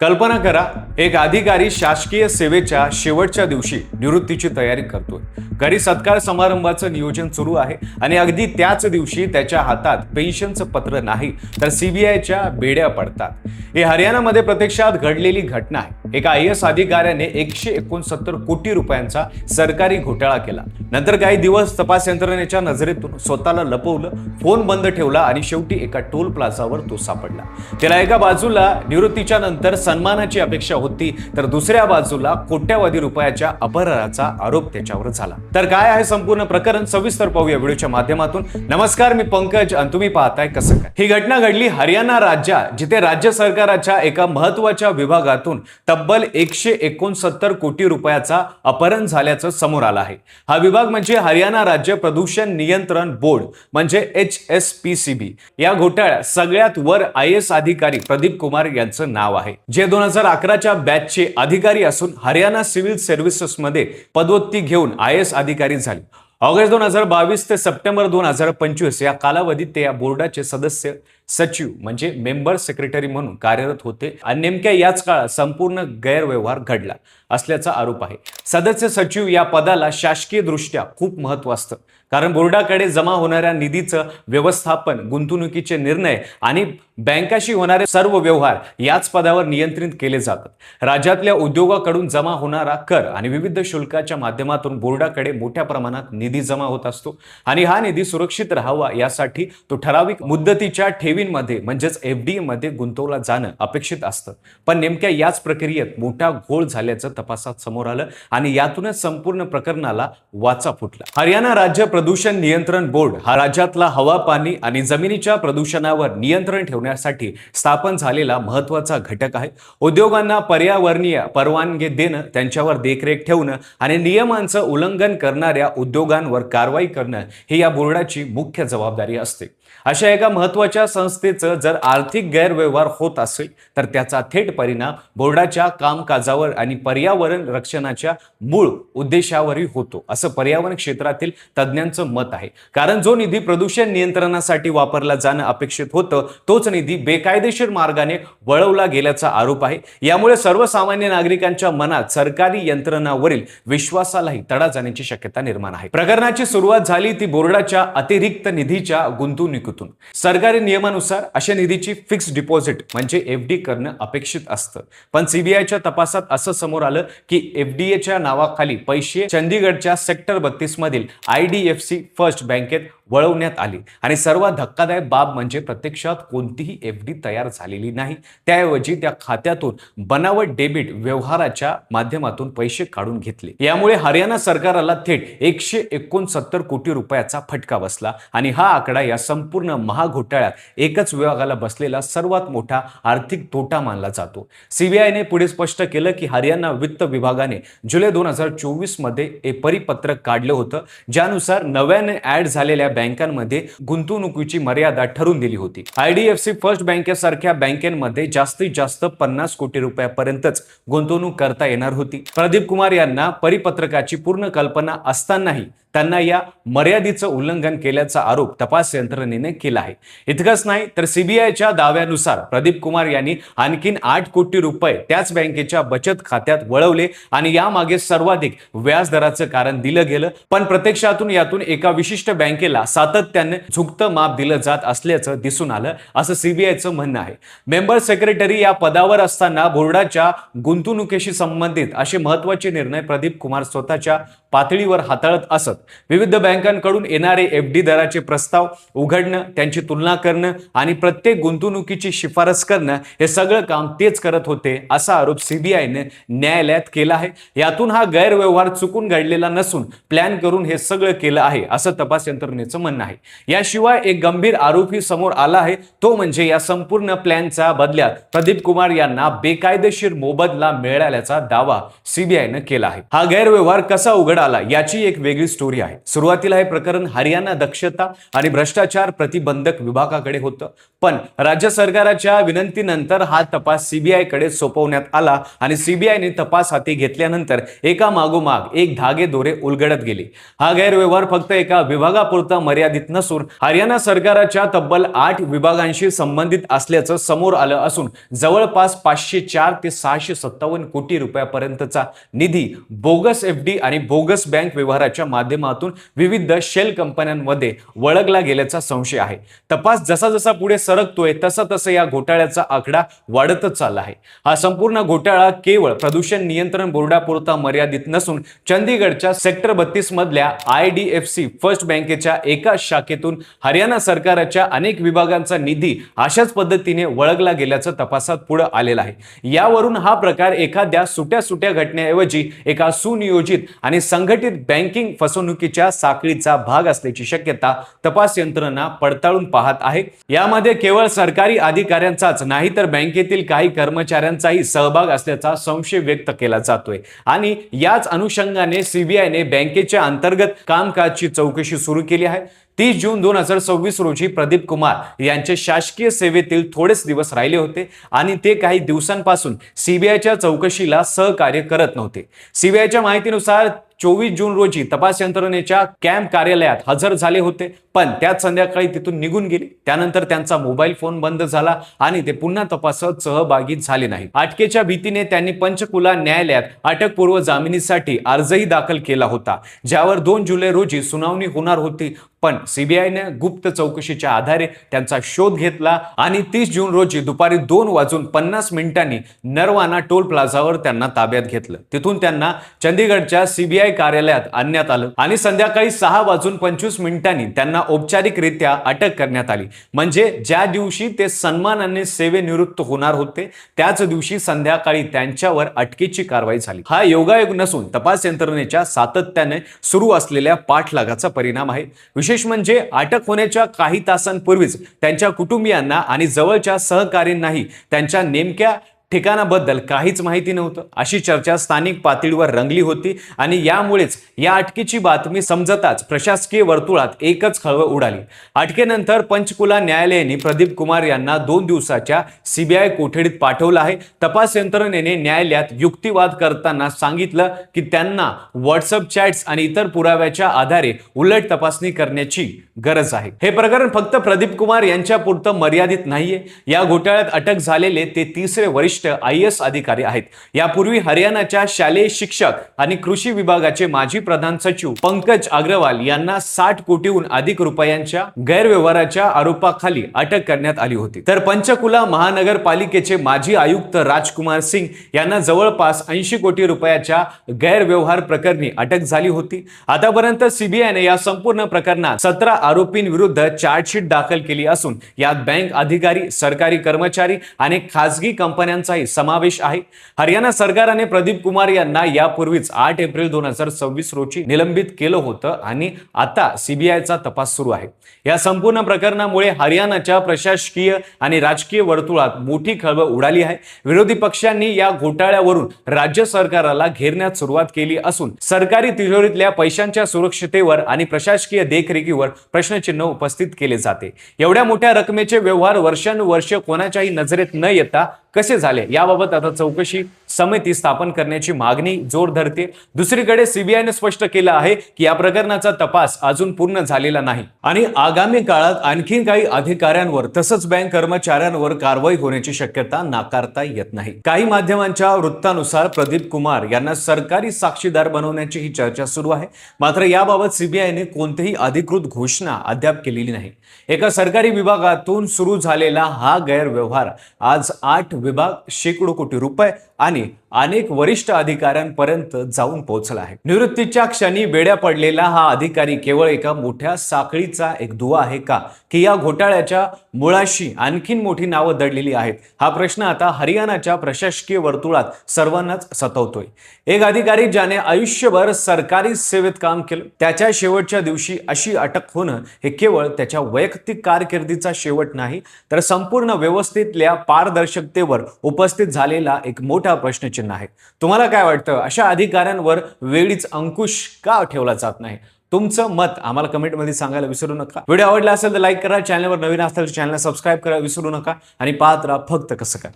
कल्पना करा, एक अधिकारी शासकीय सेवेच्या शेवटच्या दिवशी निवृत्तीची तयारी करतोय. घरी सत्कार समारंभाचं नियोजन सुरू आहे आणि अगदी त्याच दिवशी त्याच्या हातात पेन्शनचं पत्र नाही तर सीबीआयच्या बेड्या पडतात. हे हरियाणामध्ये प्रत्यक्षात घडलेली घटना आहे. एका IAS अधिकाऱ्याने 169 कोटी रुपयांचा सरकारी घोटाळा केला. नंतर काही दिवस तपास यंत्रणेच्या नजरेतून स्वतःला लपवलं, फोन बंद ठेवला आणि शेवटी एका टोल प्लाझावर तो सापडला. त्याला एका बाजूला निवृत्तीच्या नंतर सन्मानाची अपेक्षा होती तर दुसऱ्या बाजूला कोट्यावधी रुपयाच्या अपहरणाचा आरोप त्याच्यावर झाला. तर काय आहे संपूर्ण प्रकरण, सविस्तर पाहूया व्हिडिओच्या माध्यमातून. नमस्कार, मी पंकज आणि तुम्ही पाहताय कसं काय. ही घटना घडली हरियाणा राज्यात, जिथे राज्य सरकारच्या एका महत्त्वाच्या विभागातून तब्बल 169 कोटी रुपयाचा अपहरण झाल्याचं समोर आलं आहे. हा विभाग म्हणजे हरियाणा राज्य प्रदूषण नियंत्रण बोर्ड म्हणजे HSPCB. या घोटाळ्यात सगळ्यात वर IAS अधिकारी प्रदीप कुमार यांचं नाव आहे, जे 2011च्या बॅचचे अधिकारी असून हरियाणा सिव्हिल सर्व्हिसेसमध्ये पदोन्नती घेऊन IAS अधिकारी झाले. ऑगस्ट 2022 ते सप्टेंबर 2025 या कालावधीत ते या बोर्डाचे सदस्य सचिव म्हणजे मेंबर सेक्रेटरी म्हणून कार्यरत होते आणि नेमक्या याच काळात संपूर्ण गैरव्यवहार घडला असल्याचा आरोप आहे. सदस्य सचिव या पदाला शासकीय दृष्ट्या खूप महत्त्व असतं, कारण बोर्डाकडे जमा होणाऱ्या निधीचं व्यवस्थापन, गुंतवणुकीचे निर्णय आणि बँकाशी होणारे सर्व व्यवहार याच पदावर नियंत्रित केले जातात. राज्यातल्या उद्योगाकडून जमा होणारा कर आणि विविध शुल्काच्या माध्यमातून बोर्डाकडे मोठ्या प्रमाणात निधी जमा होत असतो आणि हा निधी सुरक्षित राहावा यासाठी तो ठराविक मुदतीच्या ठेवींमध्ये म्हणजेच FD मध्ये गुंतवला जाणं अपेक्षित असतं. पण नेमक्या याच प्रक्रियेत मोठा घोळ झाल्याचं तपासात समोर आलं आणि यातूनच संपूर्ण प्रकरणाला वाचा फुटला. हरियाणा राज्य प्रदूषण नियंत्रण बोर्ड हा राज्यातला हवा, पाणी आणि जमिनीच्या प्रदूषणावर नियंत्रण ठेवण्यासाठी स्थापन झालेला महत्त्वाचा घटक आहे. उद्योगांना पर्यावरणीय परवानगी देणं, त्यांच्यावर देखरेख ठेवणं आणि नियमांचं उल्लंघन करणाऱ्या उद्योगांवर कारवाई करणं ही या बोर्डाची मुख्य जबाबदारी असते. अशा एका महत्त्वाच्या संस्थेचं जर आर्थिक गैरव्यवहार होत असेल तर त्याचा थेट परिणाम बोर्डाच्या कामकाजावर आणि पर्यावरण रक्षणाच्या मूळ उद्देशावरही होतो, असं पर्यावरण क्षेत्रातील तज्ज्ञांचं मत आहे. कारण जो निधी प्रदूषण नियंत्रणासाठी वापरला जाणं अपेक्षित होतं तोच निधी बेकायदेशीर मार्गाने वळवला गेल्याचा आरोप आहे. यामुळे सर्वसामान्य नागरिकांच्या मनात सरकारी यंत्रणांवरील विश्वासालाही तडा जाण्याची शक्यता निर्माण आहे. प्रकरणाची सुरुवात झाली ती बोर्डाच्या अतिरिक्त निधीच्या गुंतवणुकीतून. सरकारी नियमानुसार अशा निधीची फिक्स डिपॉझिट म्हणजे FD करणं अपेक्षित असतं. पण CBIच्या तपासात असं समोर आलं की FDAच्या नावाखाली पैसे चंदीगडच्या सेक्टर 32 मधील IDFC फर्स्ट बँकेत वळवण्यात आली आणि सर्वात धक्कादायक बाब म्हणजे प्रत्यक्षात कोणतीही FD तयार झालेली नाही. त्याऐवजी त्या खात्यातून बनावट डेबिट व्यवहाराच्या माध्यमातून पैसे काढून घेतले. यामुळे हरियाणा सरकारला थेट 169 कोटी रुपयाचा फटका बसला आणि हा आकडा या संपूर्ण महाघोटाळ्यात एकच विभागाला बसलेला सर्वात मोठा आर्थिक तोटा मानला जातो. CBIने पुढे स्पष्ट केलं की हरियाणा वित्त विभागाने जुलै 2024 मध्ये एक परिपत्रक काढलं होतं, ज्यानुसार नव्याने ऍड झालेल्या बँकांमध्ये गुंतवणुकीची मर्यादा ठरवून दिली होती. IDFC फर्स्ट बँकेसारख्या बँकेमध्ये जास्तीत जास्त 50 कोटी रुपयापर्यंतच गुंतवणूक करता येणार होती. प्रदीप कुमार यांना परिपत्रकाची पूर्ण कल्पना असतानाही त्यांना या मर्यादेचं उल्लंघन केल्याचा आरोप तपास यंत्रणेने केला आहे. इतकंच नाही तर CBIच्या दाव्यानुसार प्रदीप कुमार यांनी आणखीन 8 कोटी रुपये त्याच बँकेच्या बचत खात्यात वळवले आणि यामागे सर्वाधिक व्याज दराचं कारण दिलं गेलं. पण प्रत्यक्षातून यातून एका विशिष्ट बँकेला सातत्याने झुकतं माप दिलं जात असल्याचं दिसून आलं, असं CBIचं म्हणणं आहे. मेंबर सेक्रेटरी या पदावर असताना बोर्डाच्या गुंतवणुकीशी संबंधित असे महत्त्वाचे निर्णय प्रदीप कुमार स्वतःच्या पातळीवर हाताळत असत. विविध बँकांकडून येणारे FD दराचे प्रस्ताव उघडणं, त्यांची तुलना करणं आणि प्रत्येक गुंतवणुकीची शिफारस करणं हे सगळं काम तेच करत होते, असा आरोप CBIने न्यायालयात केला आहे. यातून हा गैरव्यवहार चुकून घडलेला नसून प्लॅन करून हे सगळं केलं आहे, असं तपास यंत्रणेचं म्हणणं आहे. याशिवाय एक गंभीर आरोपही समोर आला आहे, तो म्हणजे या संपूर्ण प्लॅनच्या बदल्यात प्रदीप कुमार यांना बेकायदेशीर मोबदला मिळाल्याचा दावा CBIने केला आहे. हा गैरव्यवहार कसा उघड आला याची एक वेगळी स्टोरी आहे. सुरुवातीला हे प्रकरण हरियाणा दक्षता आणि भ्रष्टाचार प्रतिबंधक विभागाकडे होतं, पण राज्य सरकारच्या विनंतीनंतर हा तपास CBIकडे सोपवण्यात आला आणि CBIने तपास हाती घेतल्यानंतर एका मागोमाग एक धागेदोरे उलगडत गेले. हा गैरव्यवहार फक्त एका विभागापुरता मर्यादित नसून हरियाणा सरकारच्या तब्बल 8 विभागांशी संबंधित असल्याचं समोर आलं असून जवळपास 504 ते 657 कोटी रुपयापर्यंतचा निधी बोगस एफडी आणि बोगस बँक व्यवहाराच्या माध्यमातून विविध शेल कंपन्यांमध्ये वळगला गेल्याचा संशय आहे। तपास जसा जसा पुढे सरकतोय तसा तसा या घोटाळ्याचा आकडा वाढतच चालला आहे। हा संपूर्ण घोटाळा केवळ प्रदूषण नियंत्रण बोर्डापुरता मर्यादित नसून चंदीगडच्या सेक्टर 32 मधल्या IDFC फर्स्ट बँकेच्या एका शाखेतून हरियाणा सरकारच्या अनेक विभागांचा निधी अशाच पद्धतीने वळगला गेल्याचं तपासात पुढे आलेलं आहे। यावरून हा प्रकार एखाद्या सुट्या घटनेऐवजी एका सुनियोजित आणि संघटित बँकिंग फसवणुकीच्या साखळीचा भाग असल्याची शक्यता तपास यंत्रणा पडताळून पाहत आहे। यामध्ये केवळ सरकारी अधिकाऱ्यांचाच नाही तर बँकेतील काही कर्मचाऱ्यांचाही सहभाग असल्याचा संशय व्यक्त केला जातोय आणि याच अनुषंगाने सीबीआयने बँकेच्या अंतर्गत कामकाजची चौकशी सुरू केली आहे। 30 जून 2026 रोजी प्रदीप कुमार यांचे शासकीय सेवेतील थोडेच दिवस राहिले होते आणि ते काही दिवसांपासून सीबीआयच्या चौकशीला सहकार्य करत नव्हते। सीबीआयच्या माहितीनुसार 24 जून रोजी तपास यंत्रणेच्या कॅम्प कार्यालयात हजर झाले होते, पण त्याच संध्याकाळी तिथून निघून गेले। त्यानंतर त्यांचा मोबाईल फोन बंद झाला आणि ते पुन्हा तपासात सहभागी झाले नाही। अटकेच्या भीतीने त्यांनी पंचकुला न्यायालयात अटकपूर्व जामिनीसाठी अर्जही दाखल केला होता, ज्यावर 2 जुलै रोजी सुनावणी होणार होती, पण सीबीआयने गुप्त चौकशीच्या आधारे त्यांचा शोध घेतला आणि 30 जून रोजी दुपारी 2:50 नरवाना टोल प्लाझावर त्यांना ताब्यात घेतलं। तिथून त्यांना चंदीगडच्या सीबीआय कार्यालयात आणण्यात आलं आणि संध्याकाळी 6:25 त्यांना औपचारिकरित्या अटक करण्यात आली। म्हणजे ज्या दिवशी ते सन्मानाने सेवेनिवृत्त होणार होते त्याच दिवशी संध्याकाळी त्यांच्यावर अटकेची कारवाई झाली। हा योगायोग नसून तपास यंत्रणेच्या सातत्याने सुरू असलेल्या पाठलागाचा परिणाम आहे। विशेष म्हणजे अटक होण्याच्या काही तासांपूर्वीच त्यांच्या कुटुंबियांना आणि जवळच्या सहकाऱ्यांनाही त्यांच्या नेमक्या ठिकाणाबद्दल काहीच माहिती नव्हतं अशी चर्चा स्थानिक पातळीवर रंगली होती आणि यामुळेच या अटकेची बातमी समजताच प्रशासकीय वर्तुळात एकच खळबळ उडाली। अटकेनंतर पंचकुला न्यायालयाने प्रदीप कुमार यांना 2 दिवसाच्या सीबीआय कोठडीत पाठवलं आहे। तपास यंत्रणेने न्यायालयात युक्तिवाद करताना सांगितलं की त्यांना व्हॉट्सअप चॅट्स आणि इतर पुराव्याच्या आधारे उलट तपासणी करण्याची गरज आहे। हे प्रकरण फक्त प्रदीप कुमार यांच्या पुरतं मर्यादित नाहीये। या घोटाळ्यात अटक झालेले ते तिसरे वरिष्ठ IAS अधिकारी आहेत। यापूर्वी हरियाणाच्या शालेय शिक्षक आणि कृषी विभागाचे माजी प्रधान सचिव पंकज अग्रवाल यांना 60 कोटीहून अधिक रुपयांच्या गैरव्यवहाराच्या आरोपाखाली अटक करण्यात आली होती। तर पंचकुला महानगरपालिकेचे माजी आयुक्त राजकुमार सिंग यांना जवळपास 80 कोटी रुपयाच्या गैरव्यवहार प्रकरणी अटक झाली होती। आतापर्यंत सीबीआयने या संपूर्ण प्रकरणात 17 आरोपींविरुद्ध चार्जशीट दाखल केली असून यात बँक अधिकारी, सरकारी कर्मचारी आणि खासगी कंपन्यांचा समावेश आहे। हरियाणा सरकारने प्रदीप कुमार यांना यापूर्वीच 8 एप्रिल 2026 रोजी निलंबित केलं होतं आणि आता सीबीआयचा तपास सुरू आहे। या संपूर्ण प्रकरणामुळे हरियाणाच्या प्रशासकीय आणि राजकीय वर्तुळात मोठी खळबळ उडाली आहे। विरोधी पक्षांनी या घोटाळ्यावरून राज्य सरकारला घेरण्यास सुरुवात केली असून सरकारी तिजोरीतल्या पैशांच्या सुरक्षिततेवर आणि प्रशासकीय देखरेखीवर प्रश्नचिन्ह उपस्थित केले जाते। एवढ्या मोठ्या रकमेचे व्यवहार वर्षानुवर्ष कोणाच्याही नजरेत न येता कसे झाले याबाबत आता चौकशी समिती स्थापन करण्याची मागणी जोर धरते। दुसरीकडे सीबीआयने स्पष्ट केलं आहे की या प्रकरणाचा तपास अजून पूर्ण झालेला नाही आणि आगामी काळात आणखी काही अधिकाऱ्यांवर तसंच बँक कर्मचाऱ्यांवर कारवाई होण्याची शक्यता नाकारता येत नाही। काही माध्यमांच्या वृत्तानुसार प्रदीप कुमार यांना सरकारी साक्षीदार बनवण्याची ही चर्चा सुरू आहे, मात्र याबाबत सीबीआयने कोणतीही अधिकृत घोषणा अद्याप केलेली नाही। एका सरकारी विभागातून सुरू झालेला हा गैरव्यवहार आज 8 विभाग, शेकडो कोटी रुपये आणि अनेक वरिष्ठ अधिकाऱ्यांपर्यंत जाऊन पोहोचला आहे। निवृत्तीच्या क्षणी वेड्या पडलेला हा अधिकारी केवळ एका मोठ्या साखळीचा एक दुवा आहे का, की या घोटाळ्याच्या मुळाशी आणखीन मोठी नावं दडलेली आहेत? हा प्रश्न आता हरियाणाच्या प्रशासकीय वर्तुळात सर्वांनाच सतावतोय। एक अधिकारी ज्याने आयुष्यभर सरकारी सेवेत काम केलं, त्याच्या शेवटच्या दिवशी अशी अटक होणं हे केवळ त्याच्या वैयक्तिक कारकिर्दीचा शेवट नाही, तर संपूर्ण व्यवस्थेतल्या पारदर्शकतेवर उपस्थित झालेला एक मोठा प्रश्नचिन्ह आहे। तुम्हाला काय वाटतं, अशा अधिकाऱ्यांवर वेळीच अंकुश का ठेवला जात नाही? तुमचं मत आम्हाला कमेंटमध्ये सांगायला विसरू नका। व्हिडिओ आवडला असेल तर लाईक करा, चॅनलवर नवीन असाल तर चॅनलला सबस्क्राईब करा विसरू नका आणि पाहत राहा फक्त कसं काय।